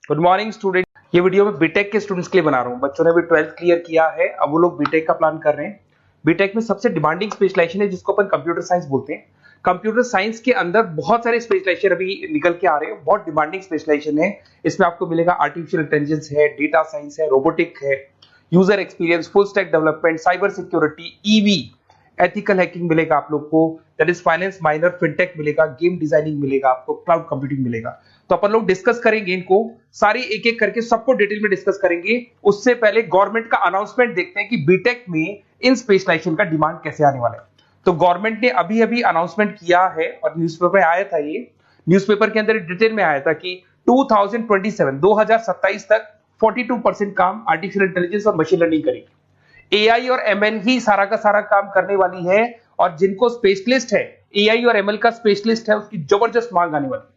Good morning student. ये video मैं BTech के स्टूडेंट्स के लिए बना रहा हूँ। बच्चों ने भी 12th क्लियर किया है, अब वो लोग बीटेक का प्लान कर रहे हैं। बीटेक में सबसे डिमांडिंग स्पेशलाइजेशन है जिसको अपन कंप्यूटर साइंस बोलते हैं। कंप्यूटर साइंस के अंदर बहुत सारे स्पेशलाइजेशन अभी निकल के आ रहे हैं, बहुत डिमांडिंग स्पेशलाइजेशन है। इसमें आपको मिलेगा आर्टिफिशियल इंटेलिजेंस है, डेटा साइंस है, रोबोटिक है, user experience, full stack development, cyber security, EV, ethical hacking मिलेगा आप लोग को, that is finance minor, fintech मिलेगा, गेम डिजाइनिंग मिलेगा, आपको क्लाउड कंप्यूटिंग मिलेगा। तो अपन लोग डिस्कस करेंगे इनको सारी एक एक करके, सबको डिटेल में डिस्कस करेंगे। उससे पहले गवर्नमेंट का अनाउंसमेंट देखते हैं कि बीटेक में इन स्पेशलाइजेशन का डिमांड कैसे आने वाला है। तो गवर्नमेंट ने अभी अभी अनाउंसमेंट किया है और न्यूज़पेपर में आया था, ये न्यूज़पेपर के अंदर डिटेल में आया था कि 2027 तक 42% काम आर्टिफिशियल इंटेलिजेंस और मशीन लर्निंग करेगी। एआई और एमएल ही सारा का सारा काम करने वाली है, और जिनको स्पेशलिस्ट है, एआई और एमएल का स्पेशलिस्ट है, उसकी जबरदस्त मांग आने वाली।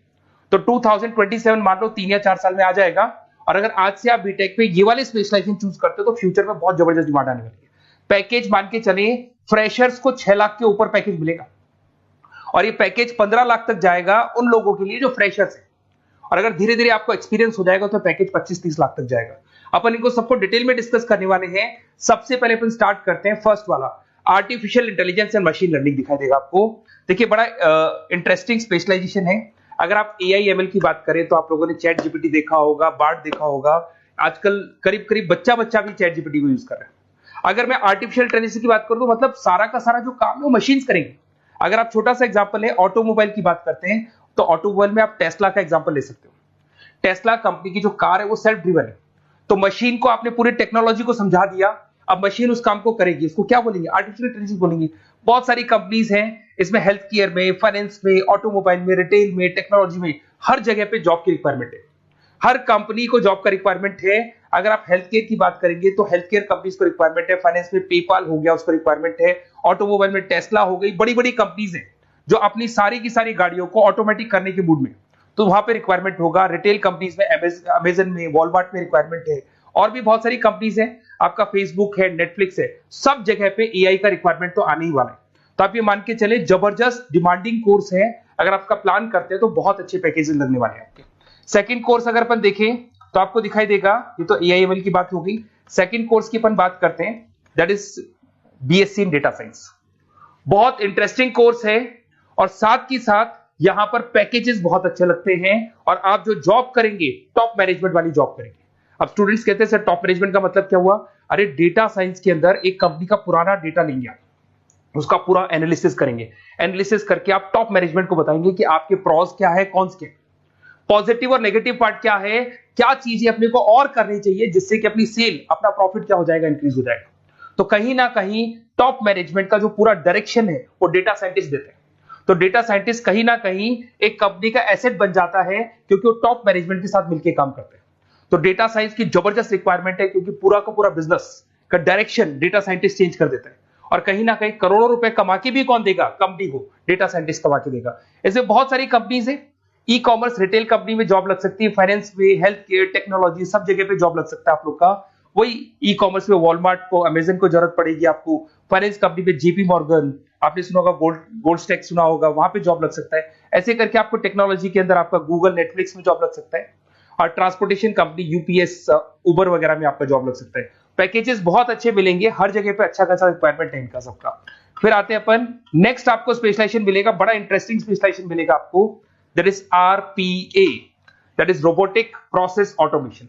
तो 2027 मान लो 3 या 4 साल में आ जाएगा। और अगर आज से आप बीटेक पे ये वाले स्पेशलाइजेशन चूज करते हो तो फ्यूचर में बहुत जबरदस्त डिमांड आने वाली है। पैकेज मान के चले, फ्रेशर्स को 6 लाख के ऊपर पैकेज मिलेगा, और ये पैकेज 15 लाख तक जाएगा उन लोगों के लिए जो फ्रेशर्स है। और अगर धीरे धीरे आपको एक्सपीरियंस हो जाएगा तो पैकेज 25-30 लाख तक जाएगा। अपन इनको सबको डिटेल में डिस्कस करने वाले हैं। सबसे पहले अपन स्टार्ट करते हैं फर्स्ट वाला, artificial intelligence and machine learning दिखाई देगा आपको। देखिए बड़ा इंटरेस्टिंग स्पेशलाइजेशन है। अगर आप एआई एमएल की बात करें तो आप लोगों ने चैट जीपीटी देखा होगा, बार्ड देखा होगा। आजकल करीब करीब बच्चा भी चैट जीपीटी को यूज कर रहा है। अगर मैं आर्टिफिशियल इंटेलिजेंस की बात करूं तो मतलब सारा का सारा जो काम है वो मशीन्स करेंगे। अगर आप छोटा सा एग्जांपल है, ऑटोमोबाइल की बात करते हैं तो ऑटोमोबाइल में आप टेस्ला का एग्जांपल ले सकते हो। टेस्ला कंपनी की जो कार है वो सेल्फ ड्रिवन है। तो मशीन को आपने पूरी टेक्नोलॉजी को समझा दिया, अब मशीन उस काम को करेगी। इसको क्या बोलेंगे? आर्टिफिशियल इंटेलिजेंस बोलेंगे। बहुत सारी कंपनीज हैं इसमें, हेल्थ केयर में, फाइनेंस में, ऑटोमोबाइल में, रिटेल में, टेक्नोलॉजी में, हर जगह पे जॉब की रिक्वायरमेंट है। हर कंपनी को जॉब का रिक्वायरमेंट है। अगर आप हेल्थ केयर की बात करेंगे तो हेल्थ केयर कंपनीज को रिक्वायरमेंट है। फाइनेंस में पेपाल हो गया, उसको रिक्वायरमेंट है। ऑटोमोबाइल में टेस्ला हो गई, बड़ी बड़ी कंपनीज हैं जो अपनी सारी की सारी गाड़ियों को ऑटोमेटिक करने के मूड में, तो वहां पे रिक्वायरमेंट होगा। रिटेल कंपनीज में, अमेजन में, वॉलमार्ट में रिक्वायरमेंट है। और भी बहुत सारी कंपनीज हैं, आपका फेसबुक है, नेटफ्लिक्स है, सब जगह पे एआई का रिक्वायरमेंट तो आने ही वाला है। तो आप ये मान के चले जबरदस्त डिमांडिंग कोर्स है। अगर आपका प्लान करते हैं तो बहुत अच्छे पैकेजेस लगने वाले हैं आपके। सेकंड कोर्स अगर अपन देखें तो आपको दिखाई देगा, ये तो एआई एमएल की बात हो गई। सेकंड कोर्स की अपन बात करते हैं, that is BSc in data science. बहुत इंटरेस्टिंग कोर्स है और साथ ही साथ यहां पर पैकेजेस बहुत अच्छे लगते हैं। और आप जो जॉब करेंगे टॉप मैनेजमेंट वाली जॉब करेंगे। अब स्टूडेंट्स कहते हैं सर टॉप मैनेजमेंट का मतलब क्या हुआ? अरे डेटा साइंस के अंदर एक कंपनी का पुराना डेटा लेंगे आप, उसका पूरा एनालिसिस करेंगे। एनालिसिस करके आप टॉप मैनेजमेंट को बताएंगे कि आपके प्रॉस क्या है, कॉन्स क्या है, पॉजिटिव और नेगेटिव पार्ट क्या है, क्या चीजें अपने को और करनी चाहिए जिससे कि अपनी सेल, अपना प्रॉफिट क्या हो जाएगा, इंक्रीज हो जाएगा। तो कहीं ना कहीं टॉप मैनेजमेंट का जो पूरा डायरेक्शन है वो डेटा साइंटिस्ट देते हैं। तो डेटा साइंटिस्ट कहीं ना कहीं एक कंपनी का एसेट बन जाता है क्योंकि वो टॉप मैनेजमेंट के साथ मिलकर काम करते हैं। तो डेटा साइंस की जबरदस्त रिक्वायरमेंट है क्योंकि पूरा का पूरा बिजनेस का डायरेक्शन डेटा साइंटिस्ट चेंज कर देता है। और कहीं ना कहीं करोड़ों रुपए कमा के भी कौन देगा? कंपनी को डेटा साइंटिस्ट कमा के देगा। ऐसे बहुत सारी कंपनीज है, ई कॉमर्स, रिटेल कंपनी में जॉब लग सकती है, फाइनेंस में, हेल्थ केयर, टेक्नोलॉजी, सब जगह पे जॉब लग सकता है आप लोग का। वही ई कॉमर्स में वॉलमार्ट को, अमेजन को जरूरत पड़ेगी आपको। फाइनेंस कंपनी में जेपी मॉर्गन, आपने सुना होगा, गोल्ड स्टैक सुना होगा, वहां पे जॉब लग सकता है। ऐसे करके आपको टेक्नोलॉजी के अंदर आपका गूगल, नेटफ्लिक्स में जॉब लग सकता है। और ट्रांसपोर्टेशन कंपनी, यूपीएस, उबर वगैरह में आपका जॉब लग सकता है। पैकेजेस बहुत अच्छे मिलेंगे, हर जगह पे अच्छा खासा रिक्वायरमेंट है इनका सबका। फिर आते हैं अपन नेक्स्ट, आपको स्पेशलाइजेशन मिलेगा, बड़ा इंटरेस्टिंग स्पेशलाइजेशन मिलेगा आपको, that is RPA, that is robotic process automation.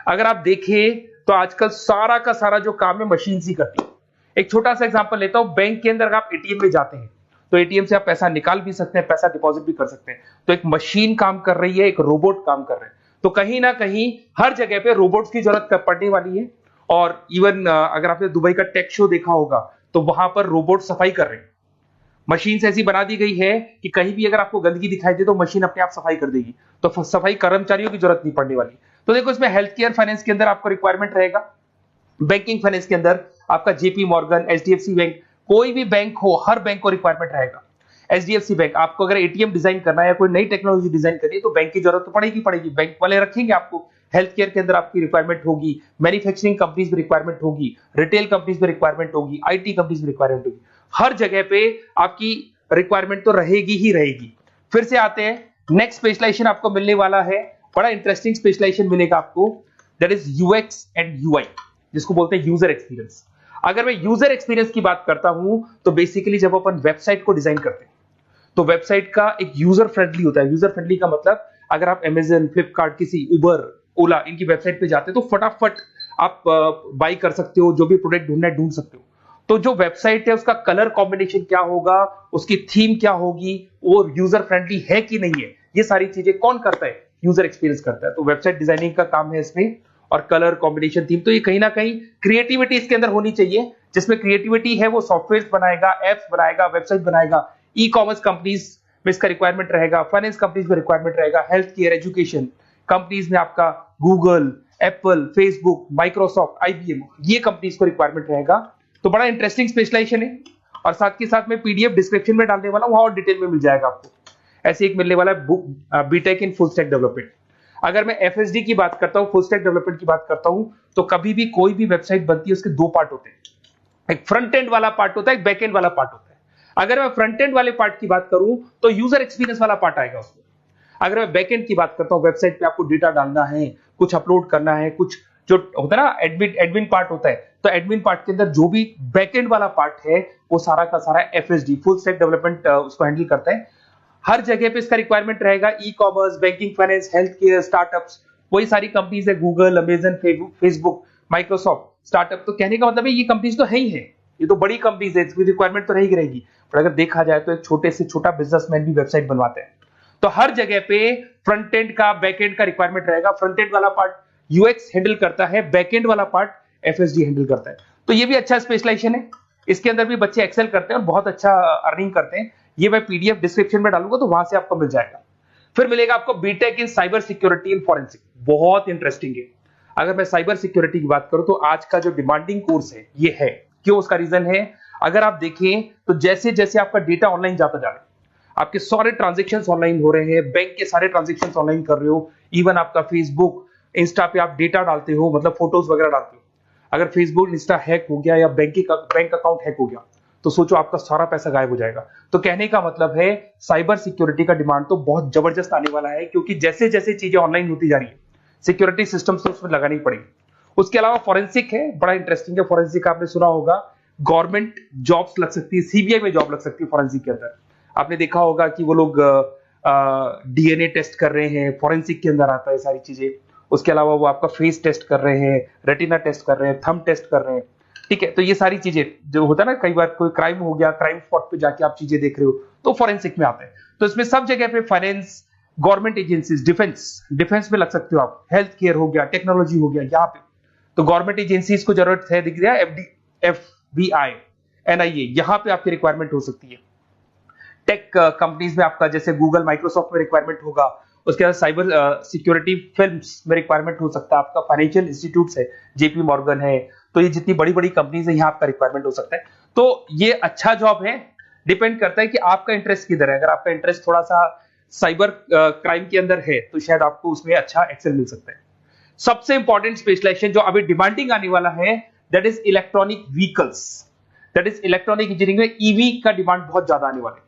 अगर आप देखें तो आजकल सारा का सारा जो काम है मशीन ही करती है। एक छोटा सा एग्जांपल लेता हूं, बैंक के अंदर आप एटीएम में जाते हैं तो एटीएम से आप पैसा निकाल भी सकते हैं, पैसा डिपॉजिट भी कर सकते हैं। तो एक मशीन काम कर रही है, एक रोबोट काम कर रहे हैं। तो कहीं ना कहीं हर जगह पे रोबोट्स की जरूरत पड़ने वाली है। और इवन अगर आपने दुबई का टेक शो देखा होगा तो वहां पर रोबोट सफाई कर रहे हैं। मशीन ऐसी बना दी गई है कि कहीं भी अगर आपको गंदगी दिखाई दे तो मशीन अपने आप सफाई कर देगी। तो सफाई कर्मचारियों की जरूरत नहीं पड़ने वाली। तो देखो इसमें हेल्थ केयर, फाइनेंस के अंदर आपको रिक्वायरमेंट रहेगा। बैंकिंग फाइनेंस के अंदर आपका जेपी मॉर्गन, एचडीएफसी बैंक, कोई भी बैंक हो, हर बैंक को रिक्वायरमेंट रहेगा। एचडीएफसी बैंक, आपको अगर एटीएम डिजाइन करना है या कोई नई टेक्नोलॉजी डिजाइन करनी है तो बैंक की जरूरत तो पड़ेगी, बैंक वाले रखेंगे आपको। हेल्थ केयर के अंदर आपकी रिक्वायरमेंट होगी, मैन्युफैक्चरिंग कंपनीज में रिक्वायरमेंट होगी, रिटेल कंपनीज में रिक्वायरमेंट होगी, आईटी कंपनीज में रिक्वायरमेंट होगी। हर जगह पे आपकी रिक्वायरमेंट तो रहेगी ही रहेगी। फिर से आते हैं नेक्स्ट स्पेशलाइजेशन आपको मिलने वाला है बड़ा इंटरेस्टिंग स्पेशलाइजेशन मिलेगा आपको, that is UX and UI, जिसको बोलते हैं यूजर एक्सपीरियंस। अगर मैं यूजर एक्सपीरियंस की बात करता हूं तो बेसिकली जब अपन वेबसाइट को डिजाइन करते हैं तो वेबसाइट का एक यूजर फ्रेंडली होता है। यूजर फ्रेंडली का मतलब अगर आप अमेजन, फ्लिपकार्ट, किसी उबर, ओला इनकी वेबसाइट पे जाते हैं तो फटाफट आप बाई कर सकते हो, जो भी प्रोडक्ट ढूंढना है ढूंढ सकते हो। तो जो वेबसाइट है उसका कलर कॉम्बिनेशन क्या होगा, उसकी थीम क्या होगी, वो यूजर फ्रेंडली है कि नहीं है, ये सारी चीजें कौन करता है, यूजर एक्सपीरियंस करता है। तो वेबसाइट डिजाइनिंग का काम है इसमें, और कलर कॉम्बिनेशन, थीम। तो ये कहीं ना कहीं क्रिएटिविटी इसके अंदर होनी चाहिए। जिसमें क्रिएटिविटी है वो सॉफ्टवेयर बनाएगा, एप्स बनाएगा, वेबसाइट बनाएगा। ई कॉमर्स कंपनीज में इसका रिक्वायरमेंट रहेगा, फाइनेंस कंपनीज में रिक्वायरमेंट रहेगा, हेल्थ केयर, एजुकेशन कंपनीज में आपका Google, Apple, Facebook, Microsoft, IBM, ये कंपनीज को रिक्वायरमेंट रहेगा। तो बड़ा इंटरेस्टिंग स्पेशलाइजेशन है। और साथ के साथ में पीडीएफ डिस्क्रिप्शन में डाल देने वाला हूं, वहां और डिटेल में मिल जाएगा आपको। ऐसे एक मिलने वाला है book, BTech in full stack development. अगर मैं एफएसडी की बात करता हूं, फुल स्टैक डेवलपमेंट की बात करता हूं, तो कभी भी कोई भी वेबसाइट बनती है उसके दो पार्ट होते हैं, एक फ्रंट एंड वाला पार्ट होता है, एक बैक एंड वाला पार्ट होता है। अगर मैं फ्रंट एंड वाले पार्ट की बात करूं तो यूजर एक्सपीरियंस वाला पार्ट आएगा उसमें। अगर मैं बैक एंड की बात करता हूं, वेबसाइट पे आपको डेटा डालना है, कुछ अपलोड करना है, कुछ जो होता है ना एडमिन पार्ट होता है, तो एडमिन पार्ट के अंदर जो भी बैक एंड वाला पार्ट है वो सारा का सारा एफएसडी, फुल स्टैक डेवलपमेंट, उसको हैंडल करता है। हर जगह पे इसका रिक्वायरमेंट रहेगा। E commerce, banking, finance, health care, startups, वही सारी कंपनीज है, Google, Amazon, Facebook, Microsoft, startup. तो कहने का मतलब है ये कंपनीज तो है ही है, ये तो बड़ी कंपनीज है, इसकी रिक्वायरमेंट तो रहेगी। पर अगर देखा जाए तो एक छोटे से छोटा बिजनेसमैन भी वेबसाइट बनवाते हैं। तो हर जगह पे फ्रंट एंड का, बैक एंड का रिक्वायरमेंट रहेगा। फ्रंट एंड वाला पार्ट यूएक्स हैंडल करता है, बैक एंड वाला पार्ट एफएसडी हैंडल करता है। तो ये भी अच्छा स्पेशलाइजेशन है। इसके अंदर भी बच्चे एक्सेल करते हैं और बहुत अच्छा अर्निंग करते हैं। ये मैं पीडीएफ डिस्क्रिप्शन में डालूंगा तो वहां से आपको मिल जाएगा। फिर मिलेगा आपको BTech in cyber security and forensic, बहुत इंटरेस्टिंग है। अगर मैं साइबर सिक्योरिटी की बात करूं तो आज का जो डिमांडिंग कोर्स है ये है। क्यों? उसका रीजन है, अगर आप देखें तो जैसे जैसे आपका डेटा ऑनलाइन जाता जा रहा है, आपके सारे ट्रांजेक्शन्स ऑनलाइन हो रहे हैं, बैंक के सारे ट्रांजेक्शन्स ऑनलाइन कर रहे हो, इवन आपका फेसबुक, इंस्टा पे आप डेटा डालते हो, मतलब फोटोज वगैरह डालते हो। अगर फेसबुक, इंस्टा हैक हो गया या बैंक अकाउंट हैक हो गया तो सोचो आपका सारा पैसा गायब हो जाएगा। तो कहने का मतलब है साइबर सिक्योरिटी का डिमांड तो बहुत जबरदस्त आने वाला है, क्योंकि जैसे जैसे चीजें ऑनलाइन होती जा रही है सिक्योरिटी सिस्टम्स तो उसमें लगानी पड़ेगी। उसके अलावा फॉरेंसिक है, बड़ा इंटरेस्टिंग है। फॉरेंसिक आपने सुना होगा, गवर्नमेंट जॉब्स लग सकती है, सीबीआई में जॉब लग सकती है फॉरेंसिक के अंदर। आपने देखा होगा कि वो लोग डीएनए टेस्ट कर रहे हैं, फॉरेंसिक के अंदर आता है सारी चीजें। उसके अलावा वो आपका फेस टेस्ट कर रहे हैं, रेटिना टेस्ट कर रहे हैं, थंब टेस्ट कर रहे हैं। ठीक है, तो ये सारी चीजें जो होता है ना, कई बार कोई क्राइम हो गया, क्राइम स्पॉट पे जाके आप चीजें देख रहे हो तो फॉरेंसिक में आते हैं। तो इसमें सब जगह पे फाइनेंस, गवर्नमेंट एजेंसीज, डिफेंस में लग सकते हो आप, हेल्थ केयर हो गया, टेक्नोलॉजी हो गया, यहाँ पे तो गवर्नमेंट एजेंसीज को जरूरत है, दिख रहा है, एफबीआई, एनआईए, यहाँ पे आपकी रिक्वायरमेंट हो सकती है। टेक कंपनीज में आपका जैसे गूगल, माइक्रोसॉफ्ट में रिक्वायरमेंट होगा। उसके बाद साइबर सिक्योरिटी फिल्म्स में रिक्वायरमेंट हो सकता है आपका, फाइनेंशियल इंस्टीट्यूट्स है, जेपी मॉर्गन है, तो ये जितनी बड़ी बड़ी कंपनीज है यहाँ आपका रिक्वायरमेंट हो सकता है। तो ये अच्छा जॉब है, डिपेंड करता है कि आपका इंटरेस्ट किधर है। अगर आपका इंटरेस्ट थोड़ा सा साइबर क्राइम के अंदर है तो शायद आपको उसमें अच्छा एक्सेल मिल सकता है। सबसे इंपॉर्टेंट स्पेशलाइजेशन जो अभी डिमांडिंग आने वाला है, that is electronic vehicles, that is electronic engineering में ईवी का डिमांड बहुत ज्यादा आने वाला है।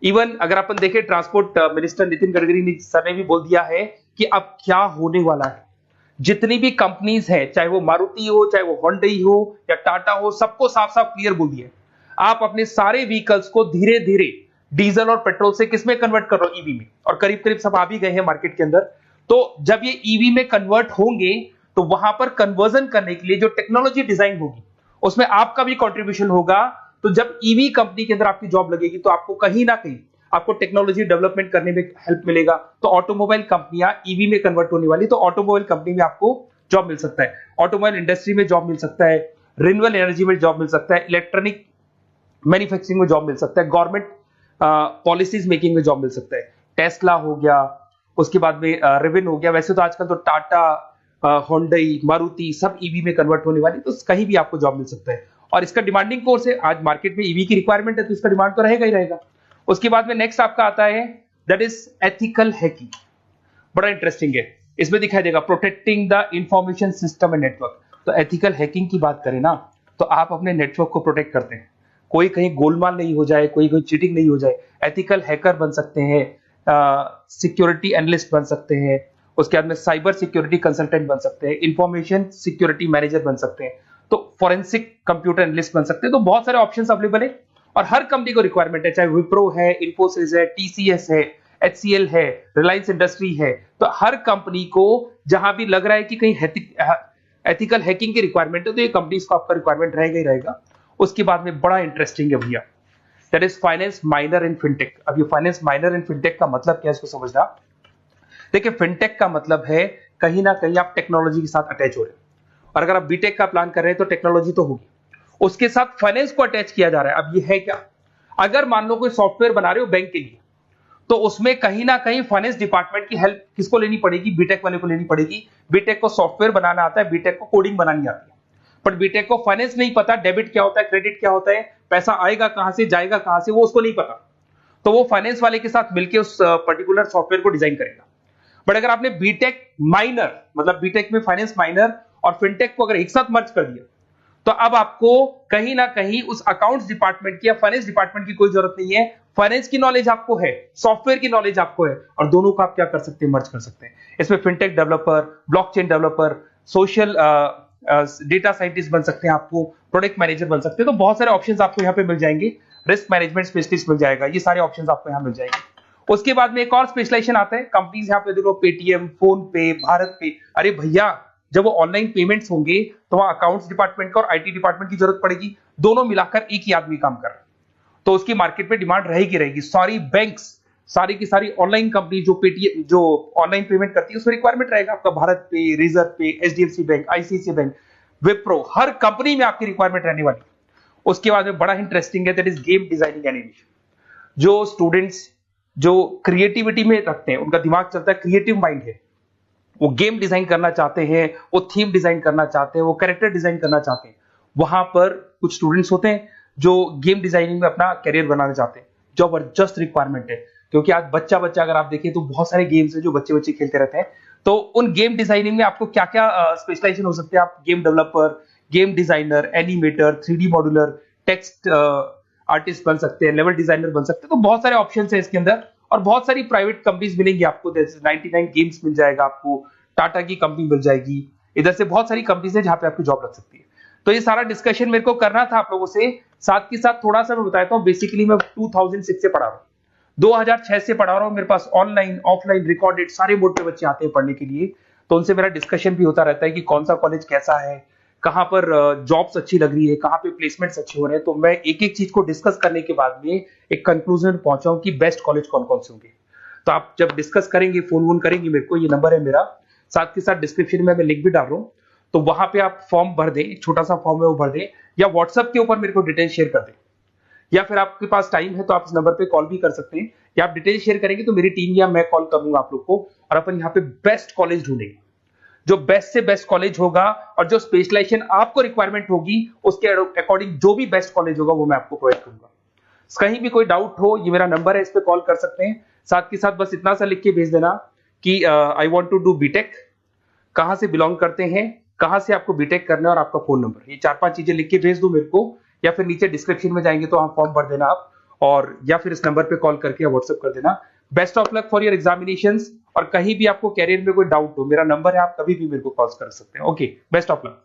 इवन अगर अपन देखें, transport minister Nitin Gadkari sir ने भी बोल दिया है कि अब क्या होने वाला है, जितनी भी कंपनीज है, चाहे वो मारुति हो, चाहे वो होंडई हो या टाटा हो, सबको साफ साफ क्लियर बोल दिया, आप अपने सारे व्हीकल्स को धीरे धीरे डीजल और पेट्रोल से किसमें कन्वर्ट कर रहे हो, ईवी में। और करीब करीब सब आ भी गए हैं मार्केट के अंदर। तो जब ये ईवी में कन्वर्ट होंगे तो वहां पर कन्वर्जन करने के लिए जो टेक्नोलॉजी डिजाइन होगी उसमें आपका भी कंट्रीब्यूशन होगा। तो जब ईवी कंपनी के अंदर आपकी जॉब लगेगी तो आपको कहीं ना कहीं आपको टेक्नोलॉजी डेवलपमेंट करने में हेल्प मिलेगा। तो ऑटोमोबाइल कंपनियां ईवी में कन्वर्ट होने वाली, तो ऑटोमोबाइल कंपनी में आपको जॉब मिल सकता है, ऑटोमोबाइल इंडस्ट्री में जॉब मिल सकता है, रिन्यूएबल एनर्जी में जॉब मिल सकता है, इलेक्ट्रॉनिक मैन्युफैक्चरिंग में जॉब मिल सकता है, गवर्नमेंट पॉलिसीज मेकिंग में जॉब मिल सकता है, टेस्ला हो गया, उसके बाद में रिविन हो गया। वैसे तो आजकल तो टाटा, होंडई, मारुति सब ईवी में कन्वर्ट होने वाली, तो कहीं भी आपको जॉब मिल सकता है। और इसका डिमांडिंग कोर्स है, आज मार्केट में ईवी की रिक्वायरमेंट है तो इसका डिमांड तो रहेगा ही रहेगा। उसके बाद में नेक्स्ट आपका आता है, दैट इज एथिकल हैकिंग, बड़ा इंटरेस्टिंग है। इसमें दिखाई देगा protecting the information system and network. तो एथिकल हैकिंग की बात करें ना, तो आप अपने नेटवर्क को प्रोटेक्ट करते हैं, कोई कहीं गोलमाल नहीं हो जाए, कोई चीटिंग नहीं हो जाए। एथिकल हैकर बन सकते हैं, सिक्योरिटी एनालिस्ट बन सकते हैं, उसके बाद में साइबर सिक्योरिटी कंसल्टेंट बन सकते हैं, इंफॉर्मेशन सिक्योरिटी मैनेजर बन सकते हैं, तो फॉरेंसिक कंप्यूटर एनालिस्ट बन सकते हैं। तो बहुत सारे ऑप्शंस अवेलेबल है और हर कंपनी को रिक्वायरमेंट है, चाहे विप्रो है, इन्फोसिस है, टीसीएस है, एचसीएल है, रिलायंस इंडस्ट्री है। तो हर कंपनी को जहां भी लग रहा है कि कहीं एथिकल हैकिंग की रिक्वायरमेंट है तो ये कंपनीज को आपका रिक्वायरमेंट रहेगा ही रहेगा। उसके बाद में बड़ा इंटरेस्टिंग है भैया, that is finance minor in fintech. अब ये फाइनेंस माइनर इन फिनटेक का मतलब क्या है इसको समझना। देखिए फिनटेक का मतलब है कहीं ना कहीं आप टेक्नोलॉजी के साथ अटैच हो रहे हैं, और अगर आप बीटेक का प्लान कर रहे हैं तो टेक्नोलॉजी तो होगी, उसके साथ फाइनेंस को अटैच किया जा रहा है। अब ये है क्या, अगर मान लो कोई सॉफ्टवेयर बना रहे हो बैंक के लिए, तो उसमें कहीं ना कहीं फाइनेंस डिपार्टमेंट की हेल्प किसको लेनी पड़ेगी, बीटेक वाले को लेनी पड़ेगी। बीटेक को सॉफ्टवेयर बनाना आता है, बीटेक को कोडिंग बनानी आती है, पर बीटेक को फाइनेंस नहीं पता, डेबिट क्या होता है, क्रेडिट क्या होता है, पैसा आएगा कहां से जाएगा कहां से, वो उसको नहीं पता। तो वो फाइनेंस वाले के साथ मिलकर उस पर्टिकुलर सॉफ्टवेयर को डिजाइन करेगा। बट अगर आपने बीटेक माइनर, मतलब बीटेक में फाइनेंस माइनर और फिनटेक को अगर एक साथ मर्ज कर दिया, तो अब आपको कहीं ना कहीं उस अकाउंट्स डिपार्टमेंट की या फाइनेंस डिपार्टमेंट की कोई जरूरत नहीं है। फाइनेंस की नॉलेज आपको है, सॉफ्टवेयर की नॉलेज आपको है, और दोनों को आप क्या कर सकते हैं, मर्ज कर सकते हैं। इसमें fintech developer, blockchain developer, social data scientist बन सकते हैं, आपको प्रोडक्ट मैनेजर बन सकते हैं। तो बहुत सारे ऑप्शंस आपको यहाँ पे मिल जाएंगे, रिस्क मैनेजमेंट स्पेशलिस्ट मिल जाएगा, ये सारे ऑप्शंस आपको यहाँ मिल जाएंगे। उसके बाद में एक और स्पेशलाइजेशन आता है, कंपनीज यहाँ पे देखो पेटीएम, फोन पे, भारत पे। अरे भैया जब वो ऑनलाइन पेमेंट्स होंगे तो वहां अकाउंट्स डिपार्टमेंट का और आईटी डिपार्टमेंट की जरूरत पड़ेगी, दोनों मिलाकर एक ही आदमी काम कर रहा है, तो उसकी मार्केट में डिमांड रहेगी रहेगी। सारी बैंक्स, सारी की सारी ऑनलाइन कंपनी जो पेटीएम, जो ऑनलाइन पेमेंट करती है, उसमें रिक्वायरमेंट रहेगा आपका भारत पे, Razorpay, HDFC bank, ICICI bank, Wipro, हर कंपनी में आपकी रिक्वायरमेंट रहने वाली। उसके बाद में बड़ा इंटरेस्टिंग है, that is game designing animation. जो स्टूडेंट्स जो क्रिएटिविटी में रखते हैं, उनका दिमाग चलता है, क्रिएटिव माइंड है, वो गेम डिजाइन करना चाहते हैं, वो थीम डिजाइन करना चाहते हैं, वो कैरेक्टर डिजाइन करना चाहते हैं, वहां पर कुछ स्टूडेंट्स होते हैं जो गेम डिजाइनिंग में अपना करियर बनाना चाहते हैं। जबरदस्त रिक्वायरमेंट है, क्योंकि आज बच्चा बच्चा अगर आप देखें तो बहुत सारे गेम्स हैं जो बच्चे बच्चे खेलते रहते हैं। तो उन गेम डिजाइनिंग में आपको क्या क्या स्पेशलाइजेशन हो सकते हैं, आप game developer, game designer, animator, 3D modular, text artist बन सकते हैं, लेवल डिजाइनर बन सकते हैं। तो बहुत सारे ऑप्शन है इसके अंदर, और बहुत सारी प्राइवेट कंपनीज मिलेंगी आपको, जैसे 99 गेम्स मिल जाएगा आपको, टाटा की कंपनी मिल जाएगी, इधर से बहुत सारी कंपनीज है जहां पे आपकी जॉब लग सकती है। तो ये सारा डिस्कशन मेरे को करना था आप लोगों से, साथ के साथ थोड़ा सा मैं बताता हूँ। बेसिकली मैं 2006 से पढ़ा रहा हूँ, 2006 से पढ़ा रहा हूँ। मेरे पास ऑनलाइन ऑफलाइन रिकॉर्डेड सारे मोड पे बच्चे आते हैं पढ़ने के लिए, तो उनसे मेरा डिस्कशन भी होता रहता है कि कौन सा कॉलेज कैसा है, कहां पर जॉब्स अच्छी लग रही है, कहां पे प्लेसमेंट्स अच्छे हो रहे हैं। तो मैं एक एक चीज को डिस्कस करने के बाद में एक कंक्लूजन पहुंचा हूं कि बेस्ट कॉलेज कौन कौन से होंगे। तो आप जब डिस्कस करेंगे, फोन वोन करेंगे मेरे को, ये नंबर है मेरा, साथ के साथ डिस्क्रिप्शन में मैं लिंक भी डाल रहा हूँ, तो वहां पे आप फॉर्म भर दें, एक छोटा सा फॉर्म है वो भर दें, या व्हाट्सएप के ऊपर मेरे को डिटेल शेयर कर दें, या फिर आपके पास टाइम है तो आप इस नंबर पे कॉल भी कर सकते हैं, या आप डिटेल शेयर करेंगे तो मेरी टीम या मैं कॉल करूंगा आप लोग को, और अपन यहाँ पे बेस्ट कॉलेज ढूंढेंगे, जो बेस्ट से बेस्ट कॉलेज होगा, और जो स्पेशलाइजेशन आपको रिक्वायरमेंट होगी उसके अकॉर्डिंग जो भी बेस्ट कॉलेज होगा वो मैं आपको प्रोवाइड करूंगा। कहीं भी कोई डाउट हो, ये मेरा नंबर है, इस पे कॉल कर सकते हैं। साथ के साथ बस इतना सा लिख के भेज देना कि I want to do BTech, कहां से बिलोंग करते हैं, कहां से आपको बीटेक करना है, और आपका फोन नंबर, ये 4-5 चीजें लिख के भेज दो मेरे को, या फिर नीचे डिस्क्रिप्शन में जाएंगे तो वहां फॉर्म भर देना आप, और या फिर इस नंबर पे कॉल करके या व्हाट्सएप कर देना। Best of luck for your examinations, और कहीं भी आपको कैरियर में कोई डाउट हो, मेरा नंबर है, आप कभी भी मेरे को कॉल कर सकते हैं। Okay, best of luck.